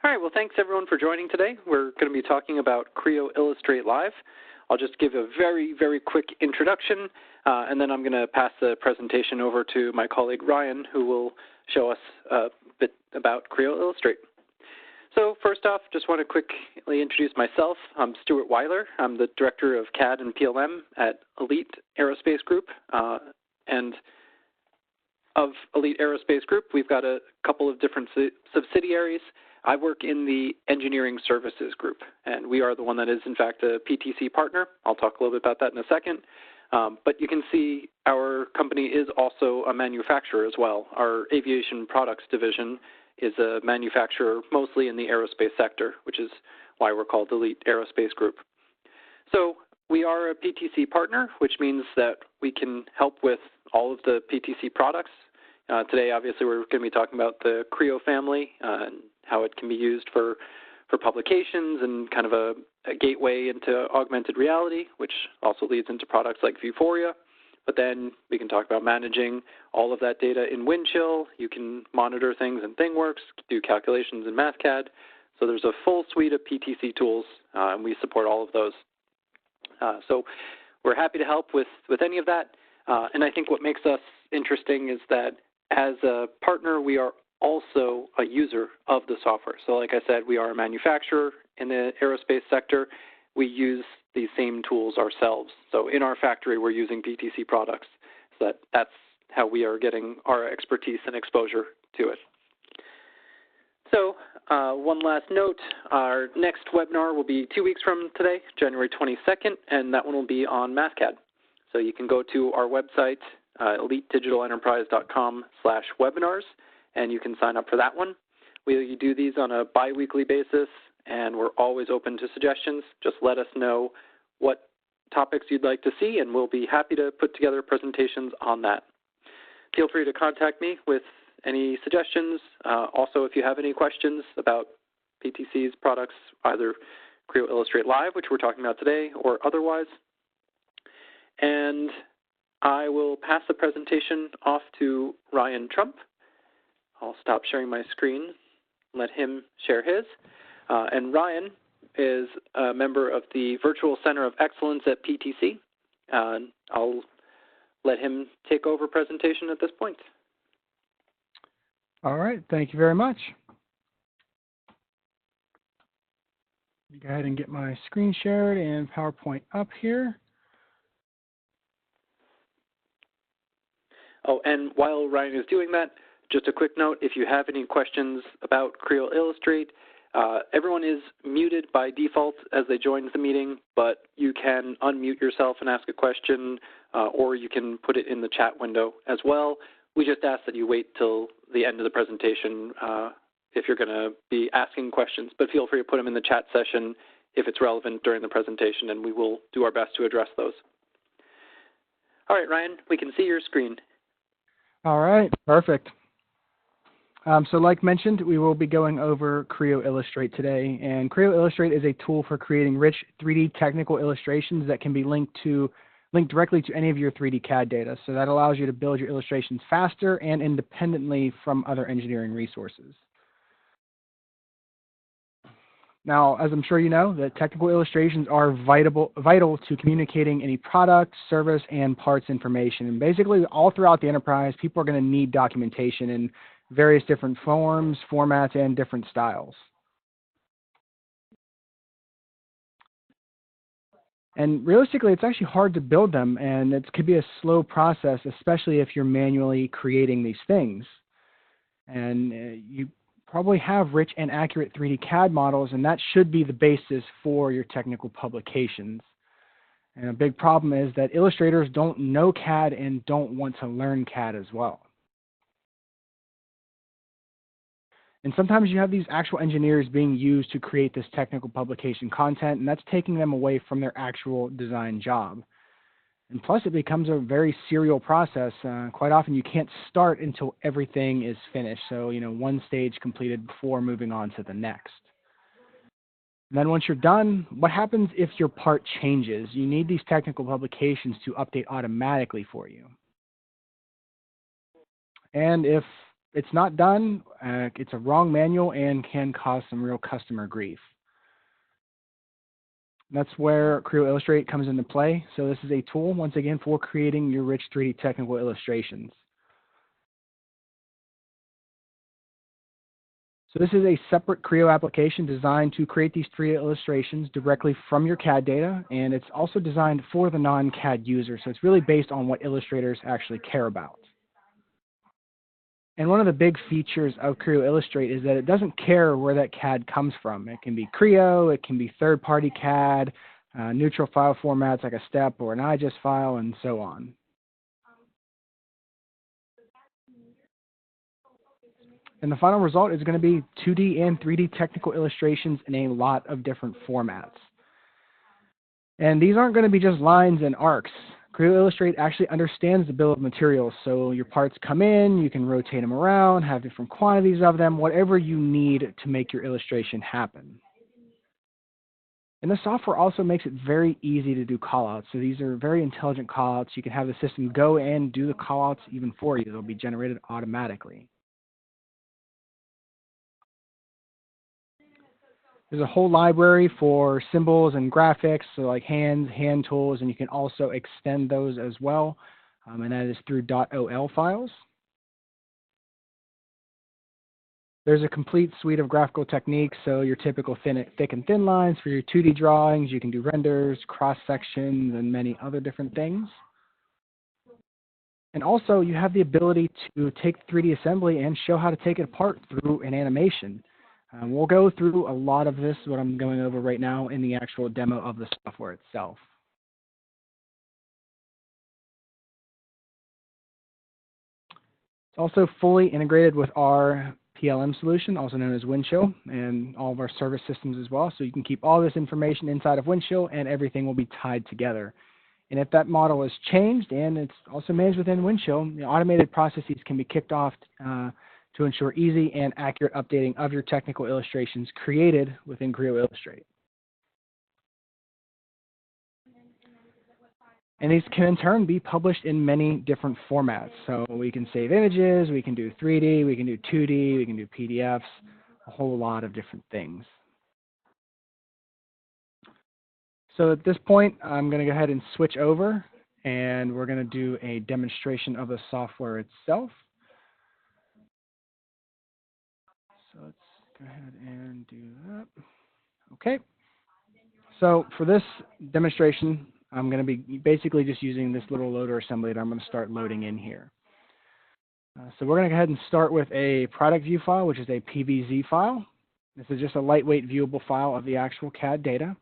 All right, well, thanks everyone for joining today. We're going to be talking about Creo Illustrate Live. I'll just give a very, very quick introduction, and then I'm going to pass the presentation over to my colleague Ryan, who will show us a bit about Creo Illustrate. So first off, just want to quickly introduce myself. I'm Stuart Weiler. I'm the Director of CAD and PLM at Elite Aerospace Group. And of Elite Aerospace Group, we've got a couple of different subsidiaries. I work in the Engineering Services Group, and we are the one that is, in fact, a PTC partner. I'll talk a little bit about that in a second. But you can see our company is also a manufacturer as well. Our Aviation Products Division is a manufacturer mostly in the aerospace sector, which is why we're called Elite Aerospace Group. So we are a PTC partner, which means that we can help with all of the PTC products. Today, obviously, we're going to be talking about the Creo family and how it can be used for publications and kind of a gateway into augmented reality, which also leads into products like Vuforia. But then we can talk about managing all of that data in Windchill. You can monitor things in ThingWorks, do calculations in MathCAD. So there's a full suite of PTC tools, and we support all of those. So we're happy to help with any of that. And I think what makes us interesting is that as a partner, we are also a user of the software. So like I said, we are a manufacturer in the aerospace sector. We use these same tools ourselves. So in our factory, we're using PTC products. So that's how we are getting our expertise and exposure to it. So one last note, our next webinar will be 2 weeks from today, January 22nd, and that one will be on MathCAD. So you can go to our website, elitedigitalenterprise.com/webinars, and you can sign up for that one. We do these on a bi-weekly basis, and we're always open to suggestions. Just let us know what topics you'd like to see, and we'll be happy to put together presentations on that. Feel free to contact me with any suggestions. Also, if you have any questions about PTC's products, either Creo Illustrate Live, which we're talking about today, or otherwise. And I will pass the presentation off to Ryan Trump. I'll stop sharing my screen, let him share his. And Ryan is a member of the Virtual Center of Excellence at PTC. I'll let him take over presentation at this point. All right, thank you very much. Go ahead and get my screen shared and PowerPoint up here. Oh, and while Ryan is doing that, just a quick note, if you have any questions about Creo Illustrate, everyone is muted by default as they join the meeting, but you can unmute yourself and ask a question, or you can put it in the chat window as well. We just ask that you wait till the end of the presentation if you're going to be asking questions, but feel free to put them in the chat session if it's relevant during the presentation, and we will do our best to address those. All right, Ryan, we can see your screen. All right, perfect. So like mentioned, we will be going over Creo Illustrate today, and Creo Illustrate is a tool for creating rich 3D technical illustrations that can be linked directly to any of your 3D CAD data. So that allows you to build your illustrations faster and independently from other engineering resources. Now, as I'm sure you know, the technical illustrations are vital to communicating any product, service, and parts information. And basically, all throughout the enterprise, people are going to need documentation in various different forms, formats, and different styles. And realistically, it's actually hard to build them, and it could be a slow process, especially if you're manually creating these things. And you probably have rich and accurate 3D CAD models, and that should be the basis for your technical publications. And a big problem is that illustrators don't know CAD and don't want to learn CAD as well. And sometimes you have these actual engineers being used to create this technical publication content, and that's taking them away from their actual design job. And plus, it becomes a very serial process. Quite often, you can't start until everything is finished. So, one stage completed before moving on to the next. And then once you're done, what happens if your part changes? You need these technical publications to update automatically for you. And if it's not done, it's a wrong manual and can cause some real customer grief. That's where Creo Illustrate comes into play. So this is a tool, once again, for creating your rich 3D technical illustrations. So this is a separate Creo application designed to create these 3D illustrations directly from your CAD data, and it's also designed for the non-CAD user. So it's really based on what illustrators actually care about. And one of the big features of Creo Illustrate is that it doesn't care where that CAD comes from. It can be Creo, it can be third-party CAD, neutral file formats like a STEP or an IGES file, and so on. And the final result is going to be 2D and 3D technical illustrations in a lot of different formats. And these aren't going to be just lines and arcs. Creo Illustrate actually understands the bill of materials. So your parts come in, you can rotate them around, have different quantities of them, whatever you need to make your illustration happen. And the software also makes it very easy to do callouts. So these are very intelligent callouts. You can have the system go and do the callouts even for you. They'll be generated automatically. There's a whole library for symbols and graphics, so like hand tools, and you can also extend those as well, and that is through .ol files. There's a complete suite of graphical techniques, so your typical thick and thin lines for your 2D drawings. You can do renders, cross sections, and many other different things. And also, you have the ability to take 3D assembly and show how to take it apart through an animation. We'll go through a lot of this, what I'm going over right now, in the actual demo of the software itself. It's also fully integrated with our PLM solution, also known as Windchill, and all of our service systems as well. So you can keep all this information inside of Windchill, and everything will be tied together. And if that model is changed, and it's also managed within Windchill, the automated processes can be kicked off to ensure easy and accurate updating of your technical illustrations created within Creo Illustrate. And these can in turn be published in many different formats. So we can save images, we can do 3D, we can do 2D, we can do PDFs, a whole lot of different things. So at this point, I'm going to go ahead and switch over, and we're going to do a demonstration of the software itself. So let's go ahead and do that. Okay. So for this demonstration, I'm going to be basically just using this little loader assembly that I'm going to start loading in here. So we're going to go ahead and start with a product view file, which is a PVZ file. This is just a lightweight viewable file of the actual CAD data.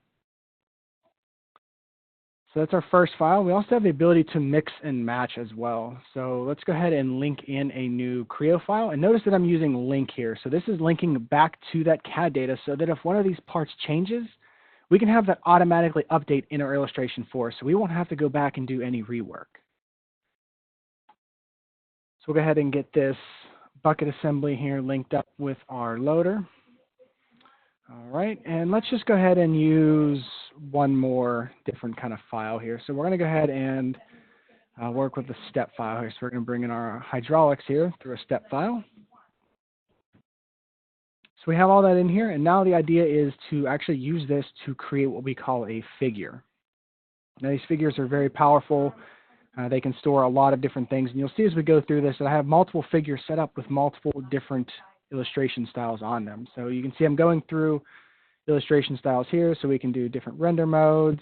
So that's our first file. We also have the ability to mix and match as well. So let's go ahead and link in a new Creo file. And notice that I'm using link here. So this is linking back to that CAD data so that if one of these parts changes, we can have that automatically update in our illustration for us. So we won't have to go back and do any rework. So we'll go ahead and get this bucket assembly here linked up with our loader. All right, and let's just go ahead and use one more different kind of file here. So we're going to go ahead and work with the step file here. So we're going to bring in our hydraulics here through a step file. So we have all that in here, and now the idea is to actually use this to create what we call a figure. Now these figures are very powerful. They can store a lot of different things, and you'll see as we go through this that I have multiple figures set up with multiple different illustration styles on them. So you can see I'm going through illustration styles here, so we can do different render modes,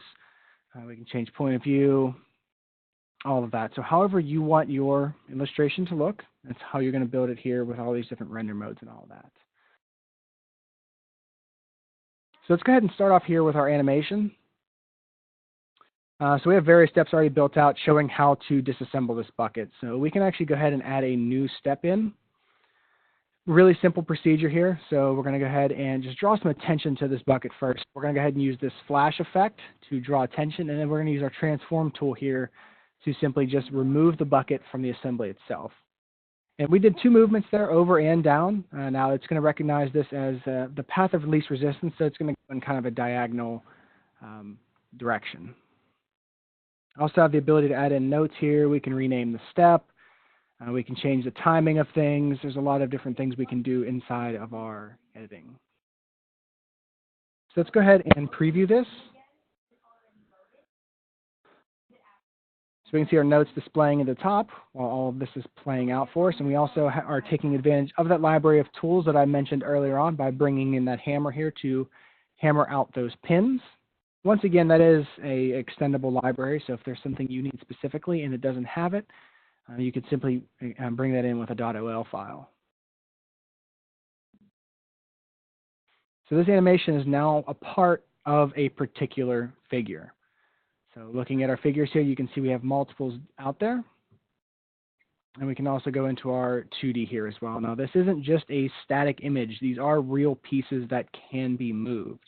we can change point of view, all of that. So however you want your illustration to look, that's how you're going to build it here with all these different render modes and all that. So let's go ahead and start off here with our animation. So we have various steps already built out showing how to disassemble this bucket. So we can actually go ahead and add a new step in. Really simple procedure here. So we're going to go ahead and just draw some attention to this bucket first. We're going to go ahead and use this flash effect to draw attention, and then we're going to use our transform tool here to simply just remove the bucket from the assembly itself. And we did two movements there, over and down. Now it's going to recognize this as the path of least resistance, so it's going to go in kind of a diagonal direction. I also have the ability to add in notes here. We can rename the step. We can change the timing of things. There's a lot of different things we can do inside of our editing. So let's go ahead and preview this. So we can see our notes displaying at the top while all of this is playing out for us. And we also are taking advantage of that library of tools that I mentioned earlier on by bringing in that hammer here to hammer out those pins. Once again, that is a extendable library. So if there's something you need specifically and it doesn't have it, you could simply bring that in with a .ol file. So this animation is now a part of a particular figure. So looking at our figures here, you can see we have multiples out there. And we can also go into our 2D here as well. Now, this isn't just a static image. These are real pieces that can be moved.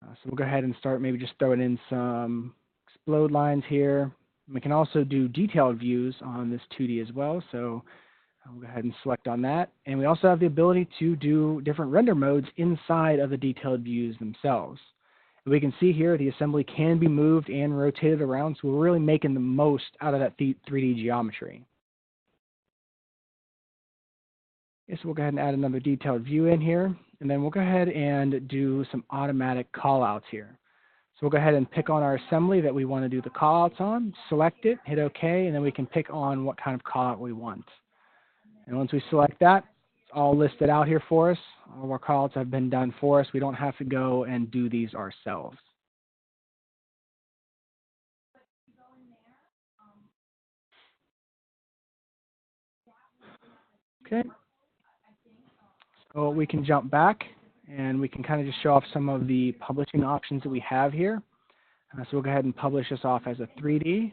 So we'll go ahead and start maybe just throwing in some explode lines here. We can also do detailed views on this 2D as well. So we'll go ahead and select on that. And we also have the ability to do different render modes inside of the detailed views themselves. And we can see here the assembly can be moved and rotated around. So we're really making the most out of that 3D geometry. Okay, so we'll go ahead and add another detailed view in here. And then we'll go ahead and do some automatic callouts here. So we'll go ahead and pick on our assembly that we want to do the callouts on, select it, hit OK, and then we can pick on what kind of callout we want. And once we select that, it's all listed out here for us. All of our callouts have been done for us. We don't have to go and do these ourselves. Okay. So we can jump back and we can kind of just show off some of the publishing options that we have here. So we'll go ahead and publish this off as a 3D.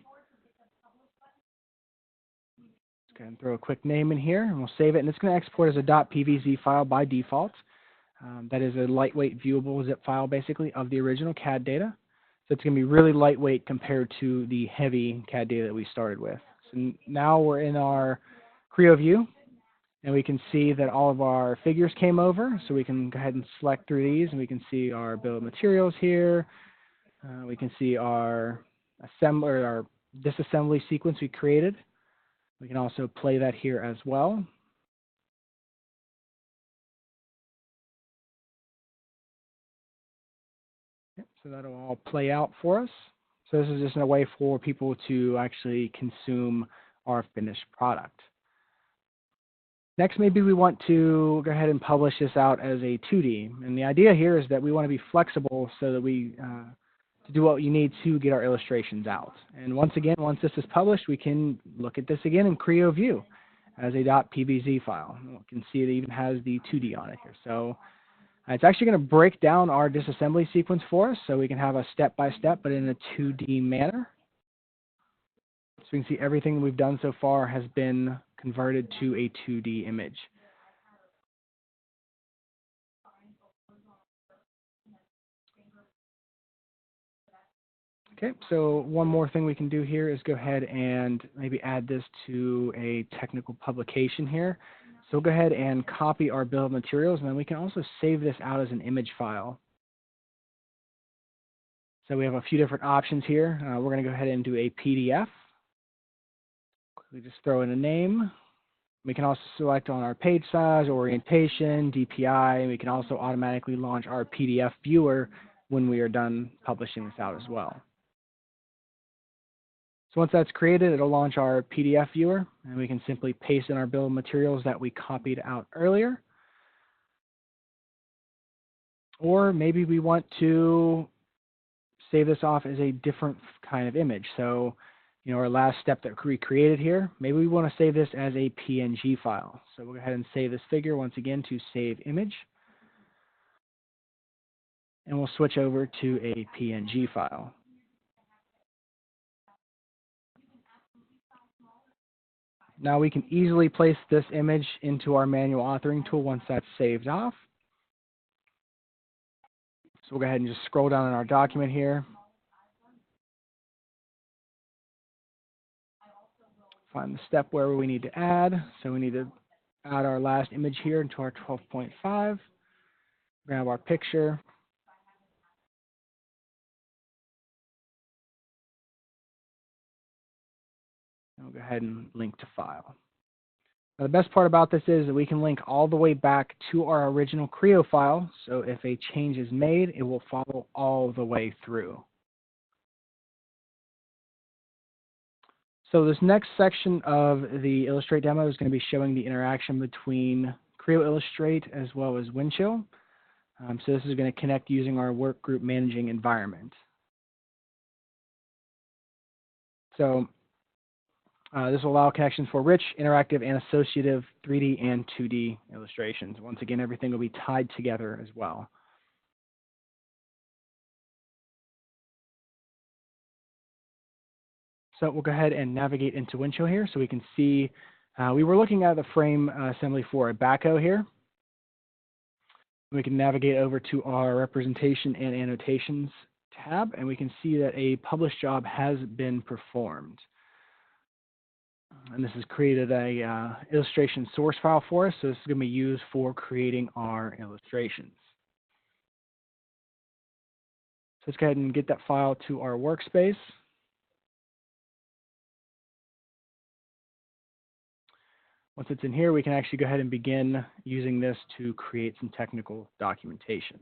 Let's go ahead and throw a quick name in here and we'll save it. And it's going to export as a .pvz file by default. That is a lightweight viewable zip file basically of the original CAD data. So it's going to be really lightweight compared to the heavy CAD data that we started with. So now we're in our Creo view. And we can see that all of our figures came over. So we can go ahead and select through these and we can see our bill of materials here. We can see our disassembly sequence we created. We can also play that here as well. Yep, so that'll all play out for us. So this is just a way for people to actually consume our finished product. Next, maybe we want to go ahead and publish this out as a 2D. And the idea here is that we want to be flexible so that we to do what you need to get our illustrations out. And once again, once this is published, we can look at this again in Creo view as a .pbz file. You can see it even has the 2D on it here. So it's actually going to break down our disassembly sequence for us so we can have a step-by-step, but in a 2D manner. So you can see everything we've done so far has been converted to a 2D image. Okay, so one more thing we can do here is go ahead and maybe add this to a technical publication here. So we'll go ahead and copy our bill of materials, and then we can also save this out as an image file. So we have a few different options here. We're going to go ahead and do a PDF. We just throw in a name. We can also select on our page size, orientation, DPI, and we can also automatically launch our PDF viewer when we are done publishing this out as well. So once that's created, it'll launch our PDF viewer, and we can simply paste in our bill of materials that we copied out earlier. Or maybe we want to save this off as a different kind of image. So, you know, our last step that we created here, maybe we want to save this as a PNG file. So we'll go ahead and save this figure once again to save image. And we'll switch over to a PNG file. Now we can easily place this image into our manual authoring tool once that's saved off. So we'll go ahead and just scroll down in our document here. Find the step where we need to add. So we need to add our last image here into our 12.5. Grab our picture. And we'll go ahead and link to file. Now, the best part about this is that we can link all the way back to our original Creo file, so if a change is made, it will follow all the way through. So this next section of the Illustrate demo is going to be showing the interaction between Creo Illustrate as well as Windchill. So this is going to connect using our workgroup managing environment. So this will allow connections for rich, interactive, and associative 3D and 2D illustrations. Once again, everything will be tied together as well. So we'll go ahead and navigate into Windchill here so we can see, we were looking at the frame assembly for a backhoe here. We can navigate over to our representation and annotations tab, and we can see that a published job has been performed. And this has created a illustration source file for us, so this is going to be used for creating our illustrations. So let's go ahead and get that file to our workspace. Once it's in here, we can actually go ahead and begin using this to create some technical documentation.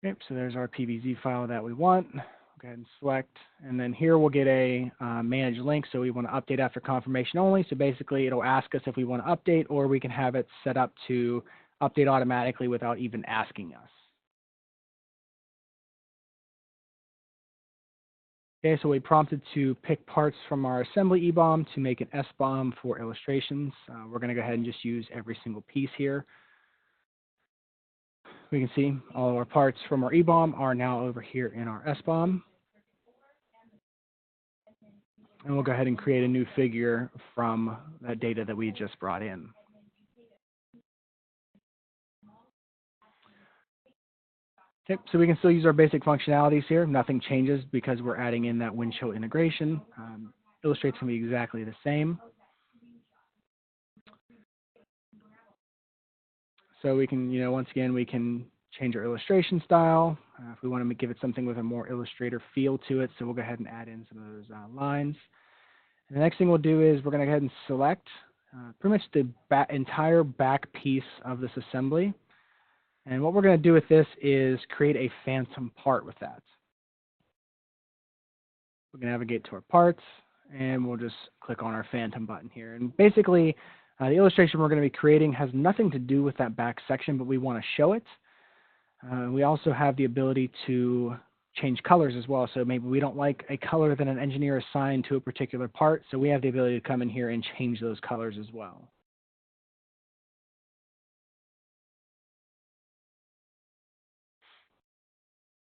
Okay, so there's our PVZ file that we want. Go ahead and select, and then here we'll get a manage link, so we want to update after confirmation only. So basically it'll ask us if we want to update, or we can have it set up to update automatically without even asking us. Okay, so we prompted to pick parts from our assembly EBOM to make an SBOM for illustrations. We're going to go ahead and just use every single piece here. We can see all of our parts from our EBOM are now over here in our SBOM. And we'll go ahead and create a new figure from that data that we just brought in. Okay, so we can still use our basic functionalities here. Nothing changes because we're adding in that Windchill integration. Illustrate's going to be exactly the same. So we can, once again, we can change our illustration style if we want to give it something with a more Illustrator feel to it. So we'll go ahead and add in some of those lines. And the next thing we'll do is we're going to go ahead and select pretty much the entire back piece of this assembly. And what we're going to do with this is create a phantom part with that. We're going to navigate to our parts, and we'll just click on our phantom button here. And basically, the illustration we're going to be creating has nothing to do with that back section, but we want to show it. We also have the ability to change colors as well. So maybe we don't like a color that an engineer assigned to a particular part, so we have the ability to come in here and change those colors as well.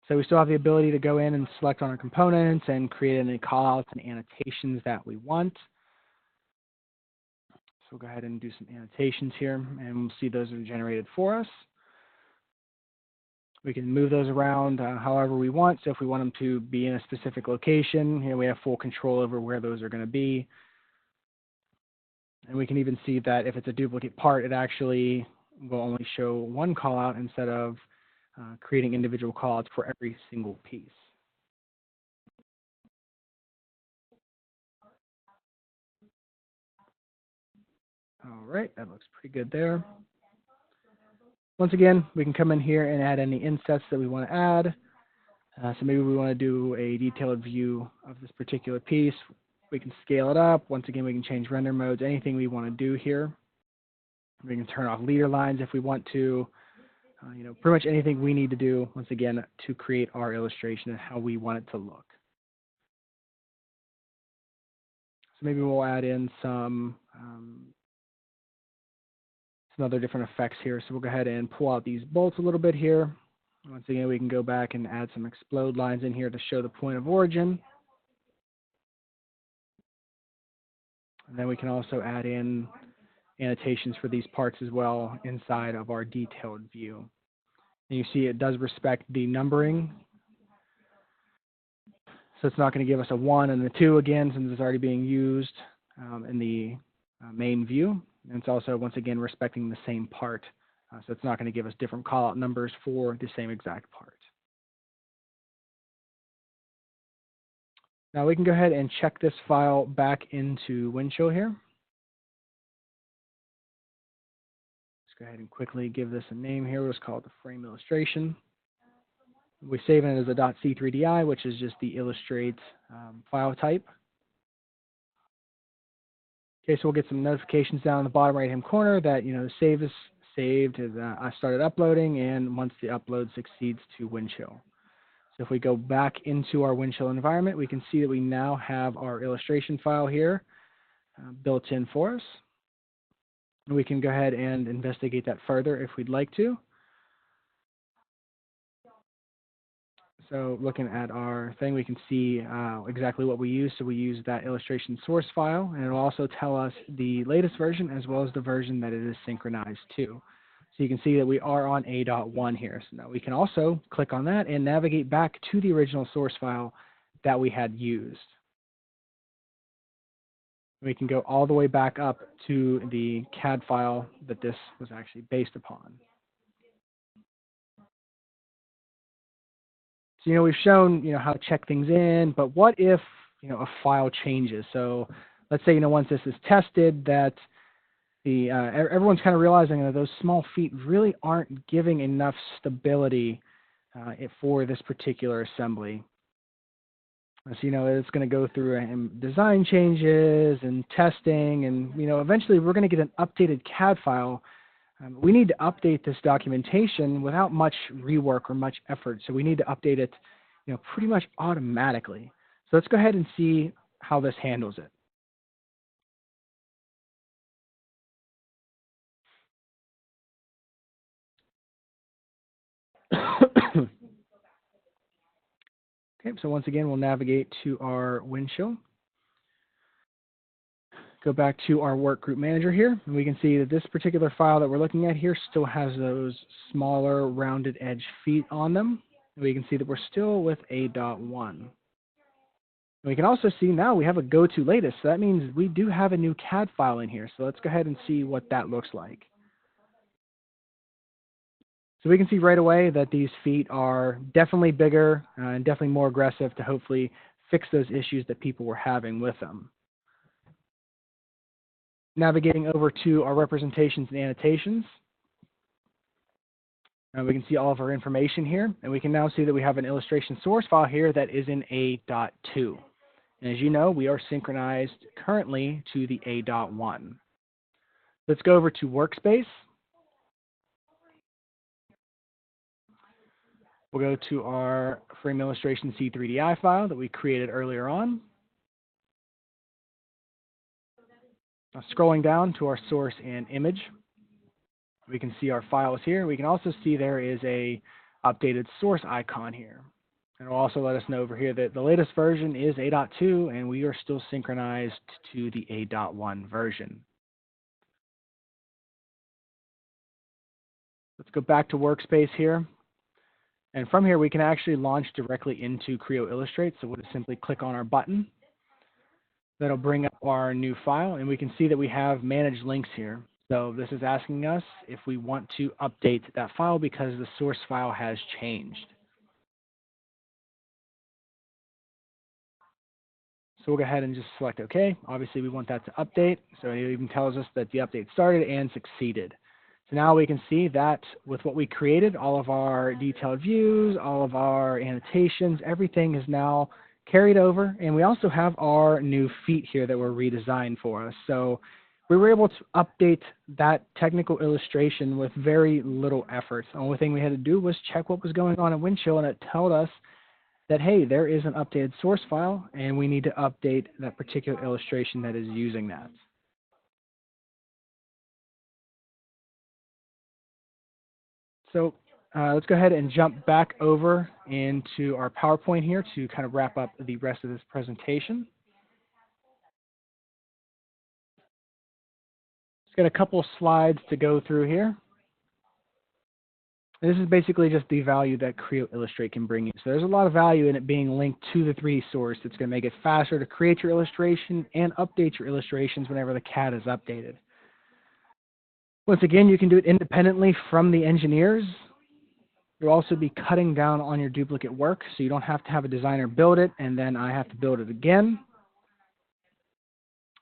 So we still have the ability to go in and select on our components and create any callouts and annotations that we want. So we'll go ahead and do some annotations here, and we'll see those are generated for us. We can move those around however we want. So if we want them to be in a specific location, we have full control over where those are going to be. And we can even see that if it's a duplicate part, it actually will only show one callout instead of creating individual callouts for every single piece. All right, that looks pretty good there. Once again, we can come in here and add any insets that we want to add. So maybe we want to do a detailed view of this particular piece. We can scale it up. Once again, we can change render modes, anything we want to do here. We can turn off leader lines if we want to. Pretty much anything we need to do, once again, to create our illustration and how we want it to look. So maybe we'll add in some other different effects here. So we'll go ahead and pull out these bolts a little bit here. Once again, we can go back and add some explode lines in here to show the point of origin. And then we can also add in annotations for these parts as well inside of our detailed view. And you see it does respect the numbering. So it's not going to give us a 1 and a 2 again, since it's already being used in the main view. And it's also, once again, respecting the same part. So it's not going to give us different callout numbers for the same exact part. Now we can go ahead and check this file back into Windchill here. Let's go ahead and quickly give this a name here. Let's call it the frame illustration. We save it as a .c3di, which is just the Illustrate file type. Okay, so we'll get some notifications down in the bottom right-hand corner that, the save is saved, I started uploading, and once the upload succeeds to Windchill. So if we go back into our Windchill environment, we can see that we now have our illustration file here built in for us. And we can go ahead and investigate that further if we'd like to. So looking at our thing, we can see exactly what we use. So we use that illustration source file, and it'll also tell us the latest version as well as the version that it is synchronized to. So you can see that we are on A.1 here. So now we can also click on that and navigate back to the original source file that we had used. We can go all the way back up to the CAD file that this was actually based upon. So, we've shown, how to check things in, but what if, a file changes? So let's say, once this is tested, that everyone's kind of realizing that those small feet really aren't giving enough stability for this particular assembly. So, it's going to go through design changes and testing, and, eventually we're going to get an updated CAD file. We need to update this documentation without much rework or much effort. So we need to update it, pretty much automatically. So let's go ahead and see how this handles it. Okay, so once again, we'll navigate to our Windchill. Go back to our work group manager here, and we can see that this particular file that we're looking at here still has those smaller rounded edge feet on them. And we can see that we're still with A.1. And we can also see now we have a go to latest, so that means we do have a new CAD file in here. So let's go ahead and see what that looks like. So we can see right away that these feet are definitely bigger and definitely more aggressive to hopefully fix those issues that people were having with them. Navigating over to our representations and annotations, we can see all of our information here, and we can now see that we have an illustration source file here that is in A.2. And as you know, we are synchronized currently to the A.1. Let's go over to Workspace. We'll go to our frame illustration C3DI file that we created earlier on. Now, scrolling down to our source and image, we can see our files here. We can also see there is a updated source icon here. And it'll also let us know over here that the latest version is A.2 and we are still synchronized to the A.1 version. Let's go back to Workspace here. And from here, we can actually launch directly into Creo Illustrate. So we'll just simply click on our button. That'll bring up our new file, and we can see that we have managed links here. So this is asking us if we want to update that file because the source file has changed. So we'll go ahead and just select OK. Obviously, we want that to update. So it even tells us that the update started and succeeded. So now we can see that with what we created, all of our detailed views, all of our annotations, everything is now carried over, and we also have our new feet here that were redesigned for us. So we were able to update that technical illustration with very little effort. The only thing we had to do was check what was going on in Windchill, and it told us that, hey, there is an updated source file, and we need to update that particular illustration that is using that. So let's go ahead and jump back over into our PowerPoint here to kind of wrap up the rest of this presentation. Just got a couple of slides to go through here. And this is basically just the value that Creo Illustrate can bring you. So there's a lot of value in it being linked to the 3D source. It's going to make it faster to create your illustration and update your illustrations whenever the CAD is updated. Once again, you can do it independently from the engineers. You'll also be cutting down on your duplicate work, so you don't have to have a designer build it and then I have to build it again.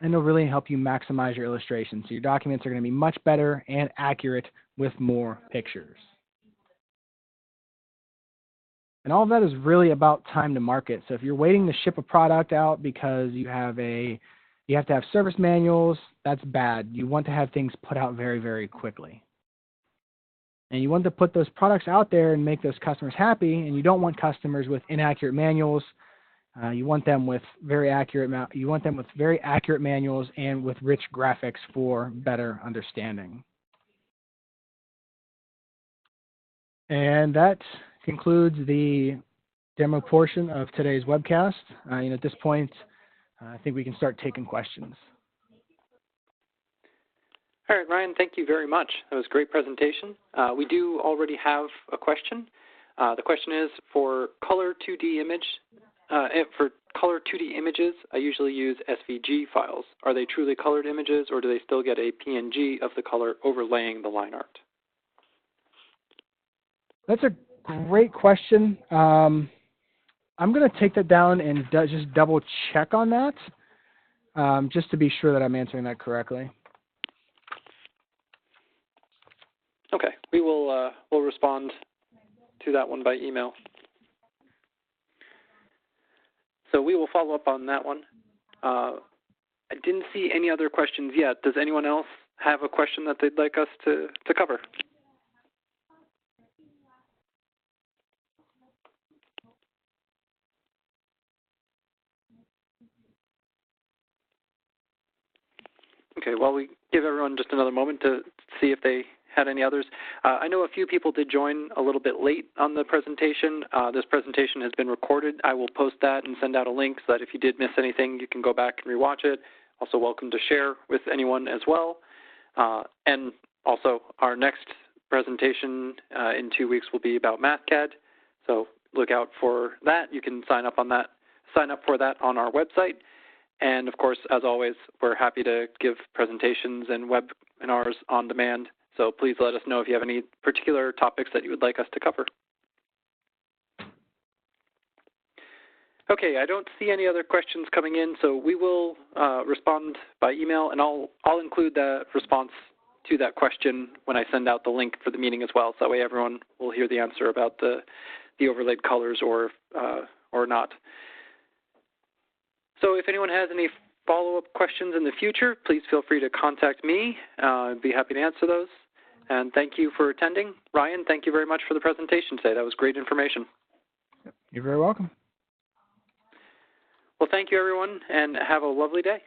And it'll really help you maximize your illustrations. So your documents are going to be much better and accurate with more pictures. And all of that is really about time to market. So if you're waiting to ship a product out because you have to have service manuals, that's bad. You want to have things put out very, very quickly. And you want to put those products out there and make those customers happy, and you don't want customers with inaccurate manuals. You want them with very accurate manuals and with rich graphics for better understanding. And that concludes the demo portion of today's webcast. At this point, I think we can start taking questions. All right, Ryan, thank you very much. That was a great presentation. We do already have a question. The question is, for color 2D images, I usually use SVG files. Are they truly colored images, or do they still get a PNG of the color overlaying the line art? That's a great question. I'm going to take that down and just double check on that, just to be sure that I'm answering that correctly. Okay, we will we'll respond to that one by email. So we will follow up on that one. I didn't see any other questions yet. Does anyone else have a question that they'd like us to cover? Okay, well, we give everyone just another moment to see if they had any others. I know a few people did join a little bit late on the presentation. This presentation has been recorded. I will post that and send out a link so that if you did miss anything, you can go back and rewatch it. Also welcome to share with anyone as well. And also our next presentation in 2 weeks will be about MathCAD. So look out for that. You can sign up for that on our website. And of course, as always, we're happy to give presentations and webinars on demand. So please let us know if you have any particular topics that you would like us to cover. Okay, I don't see any other questions coming in, so we will respond by email, and I'll include the response to that question when I send out the link for the meeting as well, so that way everyone will hear the answer about the overlaid colors or not. So if anyone has any follow-up questions in the future, please feel free to contact me. I'd be happy to answer those. And thank you for attending. Ryan, thank you very much for the presentation today. That was great information. You're very welcome. Well, thank you, everyone, and have a lovely day.